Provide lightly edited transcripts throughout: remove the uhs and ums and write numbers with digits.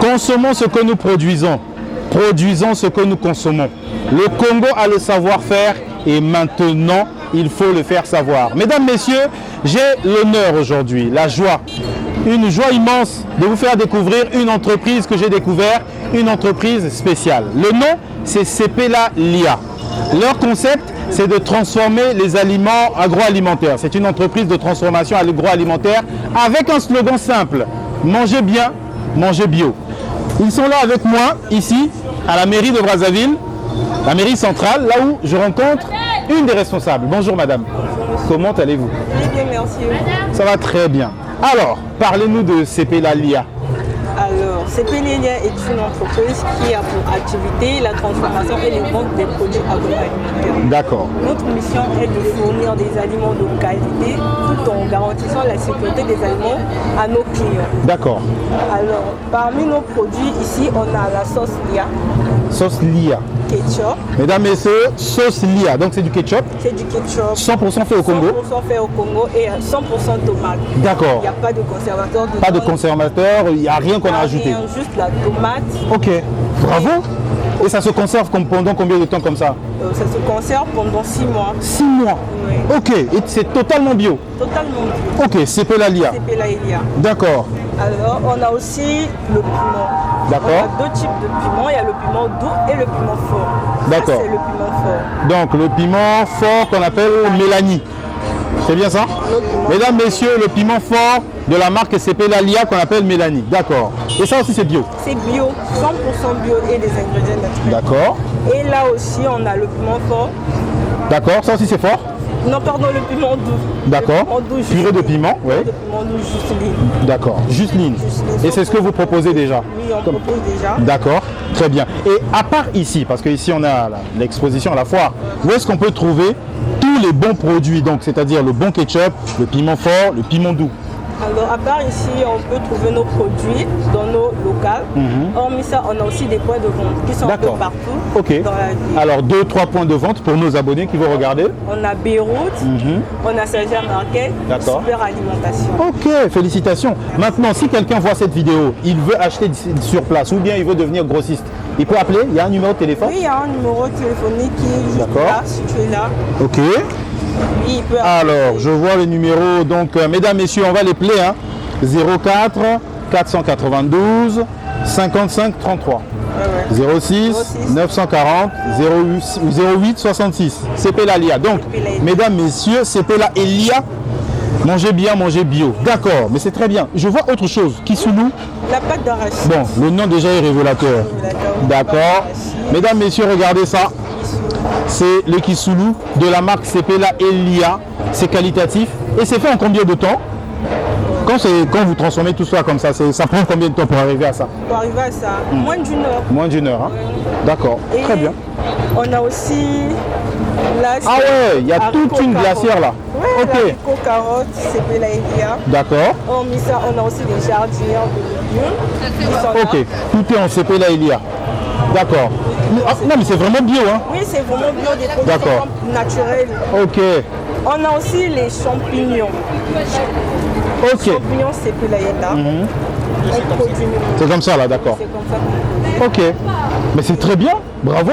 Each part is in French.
Consommons ce que nous produisons. Produisons ce que nous consommons. Le Congo a le savoir-faire et maintenant, il faut le faire savoir. Mesdames, messieurs, j'ai l'honneur aujourd'hui, la joie, une joie immense de vous faire découvrir une entreprise que j'ai découverte, une entreprise spéciale. Le nom, c'est Sepela Lia. Leur concept, c'est de transformer les aliments agroalimentaires. C'est une entreprise de transformation agroalimentaire avec un slogan simple, mangez bien, mangez bio. Ils sont là avec moi, ici, à la mairie de Brazzaville, la mairie centrale, là où je rencontre une des responsables. Bonjour madame. Comment allez-vous? Très bien, merci. Ça va très bien. Alors, parlez-nous de Sepela Lia. Alors, Sepela Lia est une entreprise qui a pour activité la transformation et les ventes des produits agroalimentaires. D'accord. Notre mission est de fournir des aliments de qualité tout en garantissant la sécurité des aliments à nos clients. D'accord. Alors, parmi nos produits, ici, on a la sauce Lia, Sauce Lia. ketchup. Mesdames, messieurs, sauce Lia. Donc c'est du ketchup, C'est du ketchup 100% fait au Congo. 100% fait au Congo et 100% tomate. D'accord. Il n'y a pas de conservateur dedans. Pas de conservateur, il n'y a rien qu'on a ajouté. Rien, juste la tomate. Ok, bravo. Et ça se conserve pendant combien de temps comme ça? Ça se conserve pendant 6 mois. 6 mois. Oui. Ok, et c'est totalement bio. Totalement bio. Ok, Sepela Lia. Sepela Lia. D'accord, Alors, on a aussi le piment. D'accord. On a deux types de piment. Il y a le piment doux et le piment fort. Ça, D'accord. c'est le piment fort. donc le piment fort qu'on appelle Mélanie. C'est bien ça? Notre piment- Mesdames, messieurs, le piment fort de la marque Sepela Lia qu'on appelle Mélanie. D'accord. Et ça aussi c'est bio. C'est bio, 100% bio et des ingrédients naturels. D'accord. Et là aussi, on a le piment fort. D'accord, ça aussi c'est fort. Non, pardon, le piment doux. D'accord. Le piment doux, Purée de piment, oui. Le piment doux, juste ligne. D'accord. Jocelyne. Et c'est ce que vous proposez déjà? Oui, on propose déjà. D'accord, très bien. Et à part ici, parce qu'ici on a l'exposition à la foire, où est-ce qu'on peut trouver tous les bons produits, donc c'est-à-dire le bon ketchup, le piment fort, le piment doux? Alors, à part ici, on peut trouver nos produits dans nos locales. Hormis ça, on a aussi des points de vente qui sont un peu D'accord. partout Ok. dans la ville. Alors 2-3 points de vente pour nos abonnés qui vont regarder. On a Beyrouth, on a Saint-Jean-Marquet, D'accord. Super Alimentation. Ok, félicitations. Maintenant, si quelqu'un voit cette vidéo, il veut acheter sur place ou bien il veut devenir grossiste, il peut appeler, il y a un numéro de téléphone? Oui, il y a un numéro téléphonique qui est juste D'accord. là, situé là. Ok. Oui, il peut Alors, je vois les numéros. Donc, mesdames, messieurs, on va les player. Hein. 04 492 55 33. 06 940 08 66. Sepela Lia. Donc, Sepela Lia. mesdames, messieurs, Sepela Lia. Mangez bien, mangez bio. D'accord, mais c'est très bien. Je vois autre chose. Kisulu. La pâte d'arachide. Bon, le nom déjà est révélateur. D'accord. Mesdames, messieurs, regardez ça. C'est le Kisulu de la marque Sepela Lia. C'est qualitatif. Et c'est fait en combien de temps? Quand vous transformez tout ça comme ça, ça prend combien de temps pour arriver à ça? Pour arriver à ça, moins d'une heure. Moins d'une heure. Hein? D'accord, Et très bien. on a aussi là, Ah ouais, il y a toute une glacière là. Oui, Ok, carottes, Sepela Lia. d'accord. Hormis ça, on a aussi des jardinières de légumes qui sont Ok, là. tout est en Sepela Lia. D'accord. Non mais c'est vraiment bio. Hein? Oui, c'est vraiment bio, des produits D'accord. naturels. Ok, On a aussi les champignons. ok. Champignons, Sepela Lia. On produit nous. C'est comme ça là, d'accord. C'est comme ça qu'on produit. Ok, mais c'est très bien, bravo.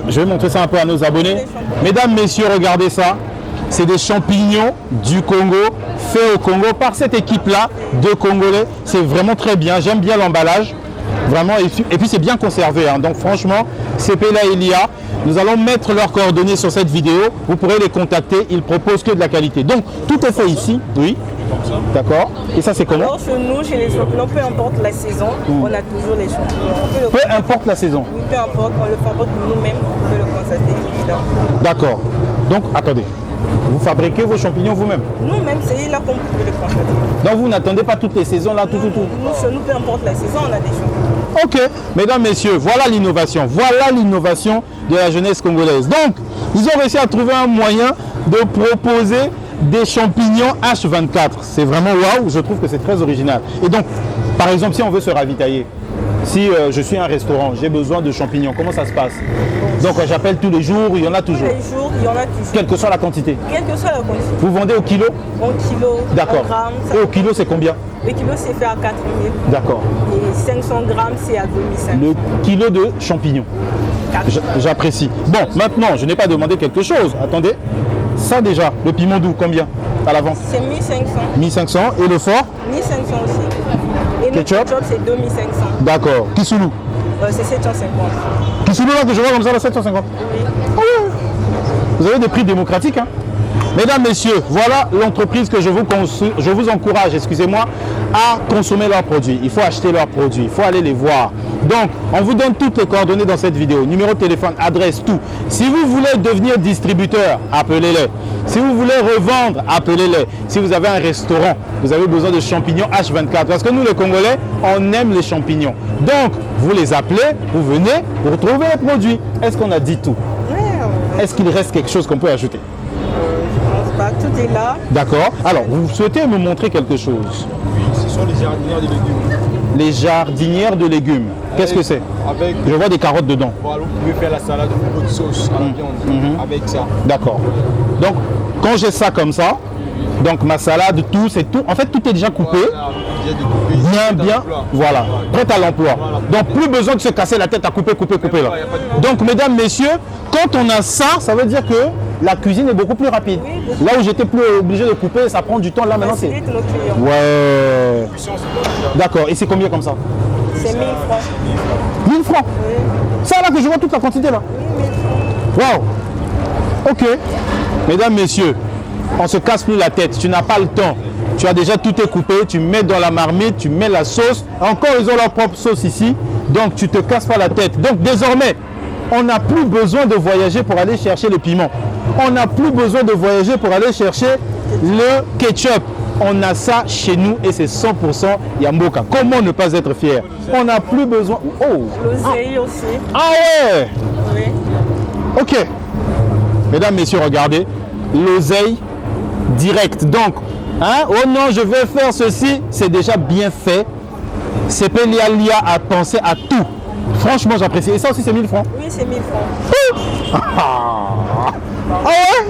Je vais montrer ça un peu à nos abonnés. Mesdames, messieurs, regardez ça. C'est des champignons du Congo, faits au Congo par cette équipe-là de Congolais. C'est vraiment très bien, j'aime bien l'emballage. Vraiment, et puis c'est bien conservé. Hein. Donc franchement, Sepela Lia, nous allons mettre leurs coordonnées sur cette vidéo. Vous pourrez les contacter, ils proposent que de la qualité. Donc tout est fait ici, oui. D'accord. Et ça c'est comment? Alors chez nous, chez les champignons, peu importe la saison, on a toujours les champignons. On peut le- Peu importe la saison. Oui, peu importe, on le fabrique nous-mêmes, on peut le constater évidemment. D'accord. Donc attendez, vous fabriquez vos champignons vous-même? Nous-mêmes, c'est là qu'on peut le constater. Donc vous n'attendez pas toutes les saisons là, tout. Nous, chez nous, peu importe la saison, on a des champignons. Ok, mesdames, messieurs, voilà l'innovation. Voilà l'innovation de la jeunesse congolaise. Donc, ils ont réussi à trouver un moyen de proposer des champignons H24. C'est vraiment waouh, je trouve que c'est très original. Et donc, Par exemple, si on veut se ravitailler, si je suis un restaurant, j'ai besoin de champignons, comment ça se passe? Donc j'appelle tous les jours, il y en a toujours. Tous les jours, il y en a toujours. Quelle que soit la quantité. Quelle que soit la quantité. Vous vendez au kilo? Au kilo, D'accord. au gramme. Et au kilo, c'est combien? Le kilo, c'est fait à 4 000. D'accord. Et 500 grammes, c'est à 2500. Le kilo de champignons. J'apprécie. Bon, maintenant, je n'ai pas demandé quelque chose. Attendez. Ça déjà, le piment doux, combien à la vente? C'est 1500. 1500. Et le fort? 1500 aussi. Et le Ketchup? ketchup, c'est 2500. D'accord. Kisulu? C'est 750. Kisulu, là, que je vois comme ça, là, 750. Oui. Ah ouais. Vous avez des prix démocratiques, hein? Mesdames, messieurs, voilà l'entreprise que je vous encourage, excusez-moi, à consommer leurs produits. Il faut acheter leurs produits, il faut aller les voir. Donc, on vous donne toutes les coordonnées dans cette vidéo. Numéro de téléphone, adresse, tout. Si vous voulez devenir distributeur, appelez-les. Si vous voulez revendre, appelez-les. Si vous avez un restaurant, vous avez besoin de champignons H24. Parce que nous, les Congolais, on aime les champignons. Donc, vous les appelez, vous venez, vous retrouvez les produits. Est-ce qu'on a dit tout? Est-ce qu'il reste quelque chose qu'on peut ajouter? Tout est là. D'accord. Alors, vous souhaitez me montrer quelque chose? Oui, ce sont les jardinières de légumes. Les jardinières de légumes. Qu'est-ce que c'est? Avec, Je vois des carottes dedans. voilà, vous pouvez faire la salade de votre sauce à la viande avec ça. D'accord. Donc, quand j'ai ça comme ça, donc ma salade, tout, c'est tout. En fait, tout est déjà coupé. Voilà, déjà découpé, Bien, bien. Voilà. Prête à l'emploi. Donc, plus besoin de se casser la tête à couper là. Donc, mesdames, messieurs, quand on a ça, ça veut dire que la cuisine est beaucoup plus rapide. Oui, beaucoup. Là où j'étais plus obligé de couper, ça prend du temps. Là, maintenant, c'est... Facilite nos clients. Ouais. D'accord. Et c'est combien comme ça? C'est 1000 francs. 1000 francs. Oui. Ça là que je vois toute la quantité là. Oui, 1000 francs. Waouh. Ok. Mesdames, messieurs, on se casse plus la tête. Tu n'as pas le temps. Tu as déjà tout coupé. Tu mets dans la marmite, tu mets la sauce. Encore, ils ont leur propre sauce ici. Donc, tu te casses pas la tête. Donc, désormais, on n'a plus besoin de voyager pour aller chercher le piment. On n'a plus besoin de voyager pour aller chercher le ketchup. On a ça chez nous et c'est 100% Yamboka. Comment ne pas être fier? On n'a plus besoin... Oh! L'oseille aussi. Ah ouais! Oui. Ok. Mesdames, messieurs, regardez. L'oseille direct. Donc, hein, oh non, je vais faire ceci. C'est déjà bien fait. CP Lialia a pensé à tout. Franchement, j'apprécie. Et ça aussi, c'est 1000 francs. Oui, c'est 1000 francs. Ah ouais?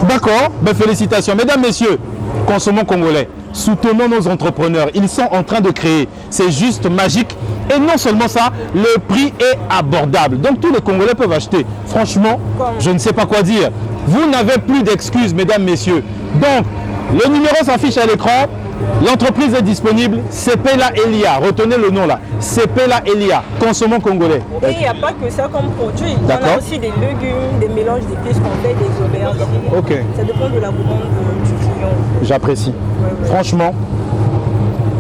D'accord. Ben, félicitations. Mesdames, messieurs, consommons congolais. Soutenons nos entrepreneurs. Ils sont en train de créer. C'est juste magique. Et non seulement ça, le prix est abordable. Donc tous les Congolais peuvent acheter. Franchement, je ne sais pas quoi dire. Vous n'avez plus d'excuses, mesdames, messieurs. Donc, le numéro s'affiche à l'écran. L'entreprise est disponible. Sepela Elia. Retenez le nom là. Sepela Elia. Consommons congolais. Et il n'y a pas que ça comme produit. On D'accord. a aussi des légumes, des mélanges d'épices qu'on fait, des aubergines. Ok. Ça dépend de la commande du client. J'apprécie. Franchement,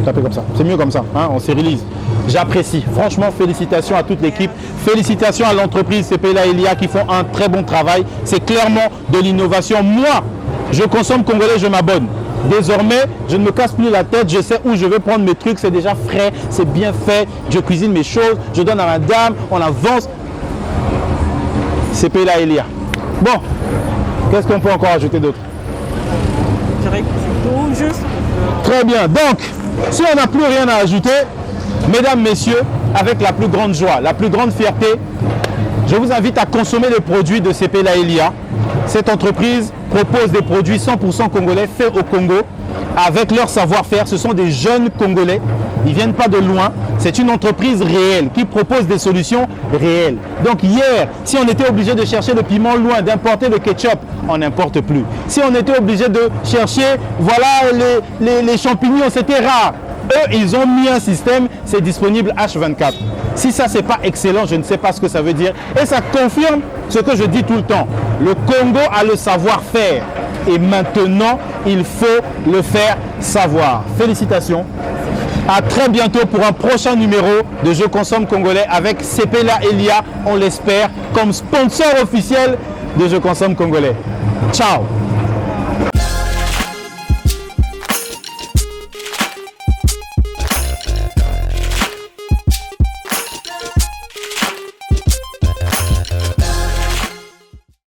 tapez comme ça. C'est mieux comme ça. Hein, on se release. J'apprécie. Franchement, félicitations à toute l'équipe. Félicitations à l'entreprise Sepela Elia qui font un très bon travail. C'est clairement de l'innovation. Moi, je consomme congolais, je m'abonne. Désormais, je ne me casse plus la tête, je sais où je vais prendre mes trucs, c'est déjà frais, c'est bien fait, je cuisine mes choses, je donne à ma dame, on avance. Sepela Elia. Bon, qu'est-ce qu'on peut encore ajouter d'autre? Je dirais que c'est tout juste. Très bien, donc, si on n'a plus rien à ajouter, mesdames, messieurs, avec la plus grande joie, la plus grande fierté, je vous invite à consommer les produits de Sepela Elia. Cette entreprise propose des produits 100% congolais faits au Congo avec leur savoir-faire. Ce sont des jeunes Congolais, ils ne viennent pas de loin. C'est une entreprise réelle qui propose des solutions réelles. Donc hier, si on était obligé de chercher le piment loin, d'importer le ketchup, on n'importe plus. Si on était obligé de chercher voilà, les champignons, c'était rare. Eux, ils ont mis un système, c'est disponible H24. Si ça, c'est pas excellent, je ne sais pas ce que ça veut dire. Et ça confirme ce que je dis tout le temps. Le Congo a le savoir-faire. Et maintenant, il faut le faire savoir. Félicitations. À très bientôt pour un prochain numéro de Je consomme congolais avec Sepela Elia, on l'espère, comme sponsor officiel de Je consomme congolais. Ciao.